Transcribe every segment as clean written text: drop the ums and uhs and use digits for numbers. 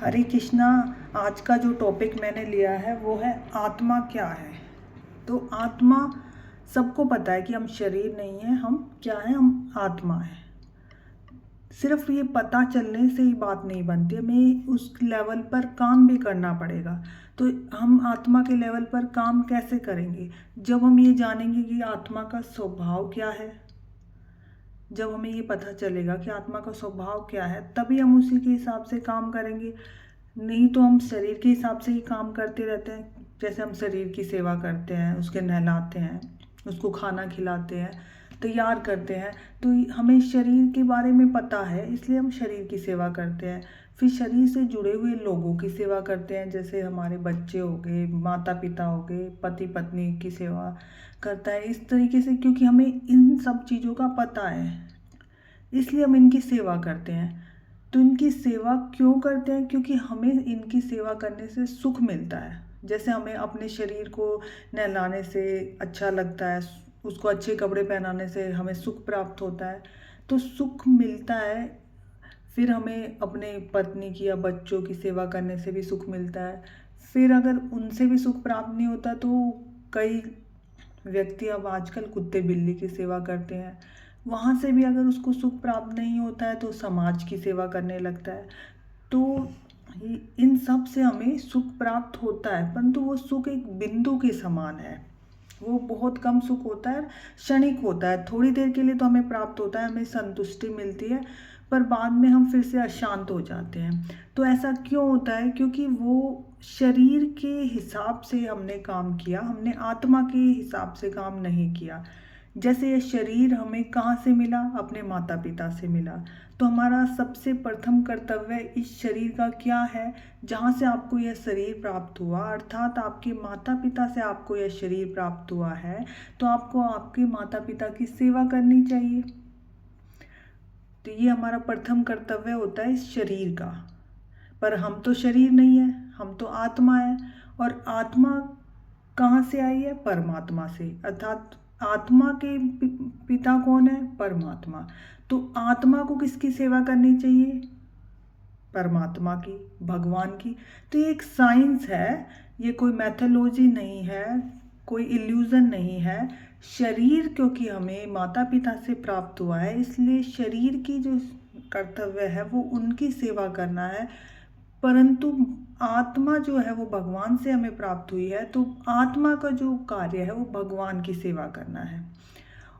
हरे कृष्णा। आज का जो टॉपिक मैंने लिया है वो है आत्मा क्या है। तो आत्मा, सबको पता है कि हम शरीर नहीं है, हम क्या है, हम आत्मा है। सिर्फ ये पता चलने से ही बात नहीं बनती, हमें उस लेवल पर काम भी करना पड़ेगा। तो हम आत्मा के लेवल पर काम कैसे करेंगे? जब हम ये जानेंगे कि आत्मा का स्वभाव क्या है, जब हमें ये पता चलेगा कि आत्मा का स्वभाव क्या है, तभी हम उसी के हिसाब से काम करेंगे। नहीं तो हम शरीर के हिसाब से ही काम करते रहते हैं। जैसे हम शरीर की सेवा करते हैं, उसके नहलाते हैं, उसको खाना खिलाते हैं, तैयार करते हैं। तो हमें शरीर के बारे में पता है, इसलिए हम शरीर की सेवा करते हैं। फिर शरीर से जुड़े हुए लोगों की सेवा करते हैं, जैसे हमारे बच्चे हो गए, माता पिता हो गए, पति पत्नी की सेवा करता है इस तरीके से, क्योंकि हमें इन सब चीज़ों का पता है, इसलिए हम इनकी सेवा करते हैं। तो इनकी सेवा क्यों करते हैं? क्योंकि हमें इनकी सेवा करने से सुख मिलता है। जैसे हमें अपने शरीर को नहलाने से अच्छा लगता है, उसको अच्छे कपड़े पहनाने से हमें सुख प्राप्त होता है, तो सुख मिलता है। फिर हमें अपने पत्नी की या बच्चों की सेवा करने से भी सुख मिलता है। फिर अगर उनसे भी सुख प्राप्त नहीं होता तो कई व्यक्ति अब आजकल कुत्ते बिल्ली की सेवा करते हैं, वहाँ से भी अगर उसको सुख प्राप्त नहीं होता है तो समाज की सेवा करने लगता है। तो इन सब से हमें सुख प्राप्त होता है, परंतु वो सुख एक बिंदु के समान है। वो बहुत कम सुख होता है, क्षणिक होता है, थोड़ी देर के लिए तो हमें प्राप्त होता है, हमें संतुष्टि मिलती है, पर बाद में हम फिर से अशांत हो जाते हैं। तो ऐसा क्यों होता है? क्योंकि वो शरीर के हिसाब से हमने काम किया, हमने आत्मा के हिसाब से काम नहीं किया। जैसे ये शरीर हमें कहाँ से मिला? अपने माता पिता से मिला। तो हमारा सबसे प्रथम कर्तव्य इस शरीर का क्या है? जहाँ से आपको यह शरीर प्राप्त हुआ, अर्थात आपके माता पिता से आपको यह शरीर प्राप्त हुआ है, तो आपको आपके माता पिता की सेवा करनी चाहिए। तो ये हमारा प्रथम कर्तव्य होता है इस शरीर का। पर हम तो शरीर नहीं है, हम तो आत्मा है। और आत्मा कहाँ से आई है? परमात्मा से। अर्थात आत्मा के पिता कौन है? परमात्मा। तो आत्मा को किसकी सेवा करनी चाहिए? परमात्मा की, भगवान की। तो ये एक साइंस है, ये कोई मैथोलॉजी नहीं है, कोई इल्यूजन नहीं है। शरीर क्योंकि हमें माता पिता से प्राप्त हुआ है, इसलिए शरीर की जो कर्तव्य है वो उनकी सेवा करना है। परंतु आत्मा जो है वो भगवान से हमें प्राप्त हुई है, तो आत्मा का जो कार्य है वो भगवान की सेवा करना है।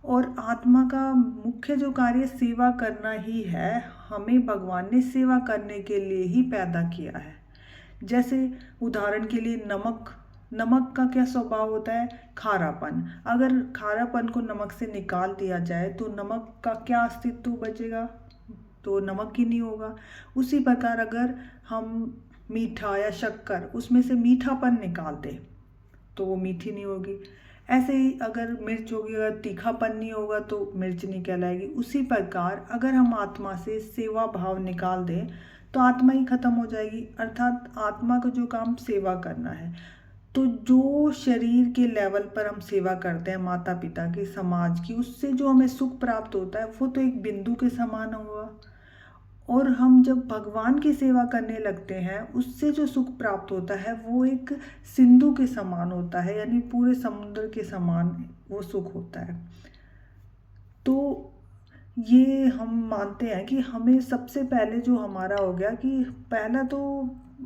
और आत्मा का मुख्य जो कार्य सेवा करना ही है। हमें भगवान ने सेवा करने के लिए ही पैदा किया है। जैसे उदाहरण के लिए नमक, नमक का क्या स्वभाव होता है? खारापन। अगर खारापन को नमक से निकाल दिया जाए तो नमक का क्या अस्तित्व बचेगा? तो नमक ही नहीं होगा। उसी प्रकार अगर हम मीठा या शक्कर, उसमें से मीठापन निकाल दें तो वो मीठी नहीं होगी। ऐसे ही अगर मिर्च होगी, अगर तीखापन नहीं होगा तो मिर्च नहीं कहलाएगी। उसी प्रकार अगर हम आत्मा से सेवा भाव निकाल दें तो आत्मा ही खत्म हो जाएगी। अर्थात आत्मा का जो काम सेवा करना है। तो जो शरीर के लेवल पर हम सेवा करते हैं माता पिता की, समाज की, उससे जो हमें सुख प्राप्त होता है वो तो एक बिंदु के समान होगा। और हम जब भगवान की सेवा करने लगते हैं, उससे जो सुख प्राप्त होता है वो एक सिंधु के समान होता है, यानी पूरे समुद्र के समान वो सुख होता है। तो ये हम मानते हैं कि हमें सबसे पहले जो हमारा हो गया कि पहला तो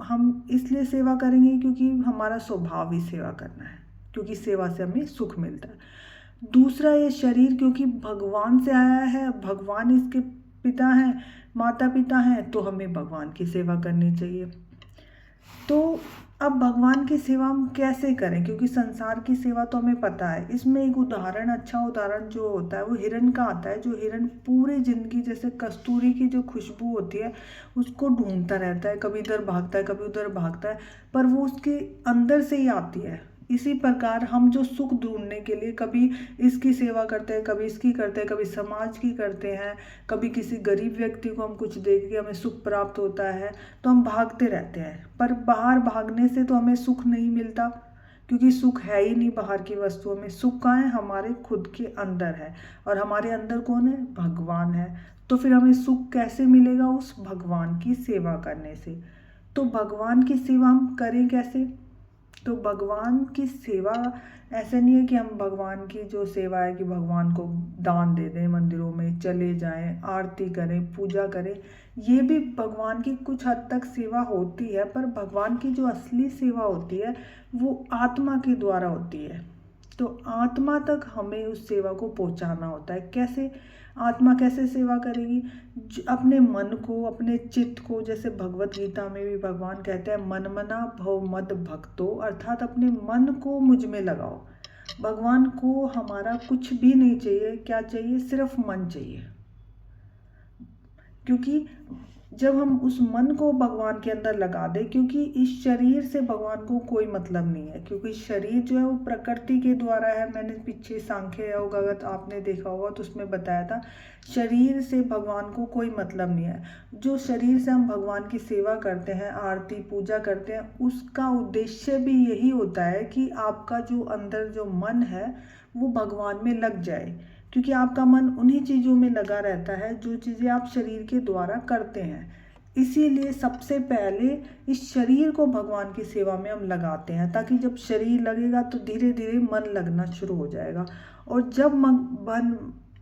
हम इसलिए सेवा करेंगे क्योंकि हमारा स्वभाव ही सेवा करना है, क्योंकि सेवा से हमें सुख मिलता है। दूसरा, ये शरीर क्योंकि भगवान से आया है, भगवान इसके पिता हैं, माता पिता हैं, तो हमें भगवान की सेवा करनी चाहिए। तो अब भगवान की सेवा हम कैसे करें? क्योंकि संसार की सेवा तो हमें पता है। इसमें एक उदाहरण, अच्छा उदाहरण जो होता है वो हिरण का आता है। जो हिरण पूरी जिंदगी जैसे कस्तूरी की जो खुशबू होती है उसको ढूंढता रहता है, कभी इधर भागता है कभी उधर भागता है, पर वो उसके अंदर से ही आती है। इसी प्रकार हम जो सुख ढूंढने के लिए कभी इसकी सेवा करते हैं, कभी इसकी करते हैं, कभी समाज की करते हैं, कभी किसी गरीब व्यक्ति को हम कुछ देख के हमें सुख प्राप्त होता है, तो हम भागते रहते हैं। पर बाहर भागने से तो हमें सुख नहीं मिलता, क्योंकि सुख है ही नहीं बाहर की वस्तुओं में। सुख कहाँ है? हमारे खुद के अंदर है। और हमारे अंदर कौन है? भगवान है। तो फिर हमें सुख कैसे मिलेगा? उस भगवान की सेवा करने से। तो भगवान की सेवा हम करें कैसे? तो भगवान की सेवा ऐसे नहीं है कि हम भगवान की जो सेवा है कि भगवान को दान दे दें, मंदिरों में चले जाएं, आरती करें, पूजा करें। ये भी भगवान की कुछ हद तक सेवा होती है, पर भगवान की जो असली सेवा होती है वो आत्मा के द्वारा होती है। तो आत्मा तक हमें उस सेवा को पहुंचाना होता है। कैसे? आत्मा कैसे सेवा करेगी? अपने मन को, अपने चित्त को, जैसे भगवत गीता में भी भगवान कहते हैं मन मना भव मद भक्तो, अर्थात अपने मन को मुझ में लगाओ। भगवान को हमारा कुछ भी नहीं चाहिए। क्या चाहिए? सिर्फ मन चाहिए। क्योंकि जब हम उस मन को भगवान के अंदर लगा दें, क्योंकि इस शरीर से भगवान को कोई मतलब नहीं है, क्योंकि शरीर जो है वो प्रकृति के द्वारा है। मैंने पीछे सांख्य योग अगर आपने देखा होगा तो उसमें बताया था, शरीर से भगवान को कोई मतलब नहीं है। जो शरीर से हम भगवान की सेवा करते हैं, आरती पूजा करते हैं, उसका उद्देश्य भी यही होता है कि आपका जो अंदर जो मन है वो भगवान में लग जाए। क्योंकि आपका मन उन्हीं चीज़ों में लगा रहता है जो चीज़ें आप शरीर के द्वारा करते हैं। इसीलिए सबसे पहले इस शरीर को भगवान की सेवा में हम लगाते हैं, ताकि जब शरीर लगेगा तो धीरे धीरे मन लगना शुरू हो जाएगा। और जब मन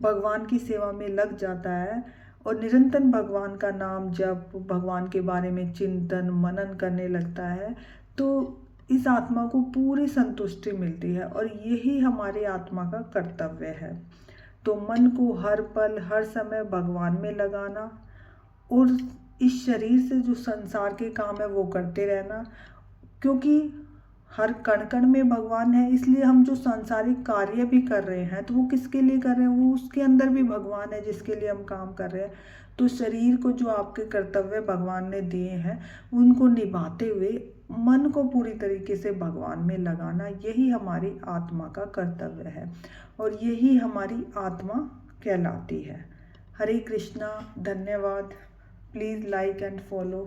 भगवान की सेवा में लग जाता है और निरंतर भगवान का नाम जप, भगवान के बारे में चिंतन मनन करने लगता है, तो इस आत्मा को पूरी संतुष्टि मिलती है। और यही हमारी आत्मा का कर्तव्य है। तो मन को हर पल हर समय भगवान में लगाना और इस शरीर से जो संसार के काम है वो करते रहना। क्योंकि हर कण कण में भगवान है, इसलिए हम जो सांसारिक कार्य भी कर रहे हैं तो वो किसके लिए कर रहे हैं? वो उसके अंदर भी भगवान है जिसके लिए हम काम कर रहे हैं। तो शरीर को जो आपके कर्तव्य भगवान ने दिए हैं उनको निभाते हुए मन को पूरी तरीके से भगवान में लगाना, यही हमारी आत्मा का कर्तव्य है और यही हमारी आत्मा कहलाती है। हरे कृष्णा। धन्यवाद। Please like and follow.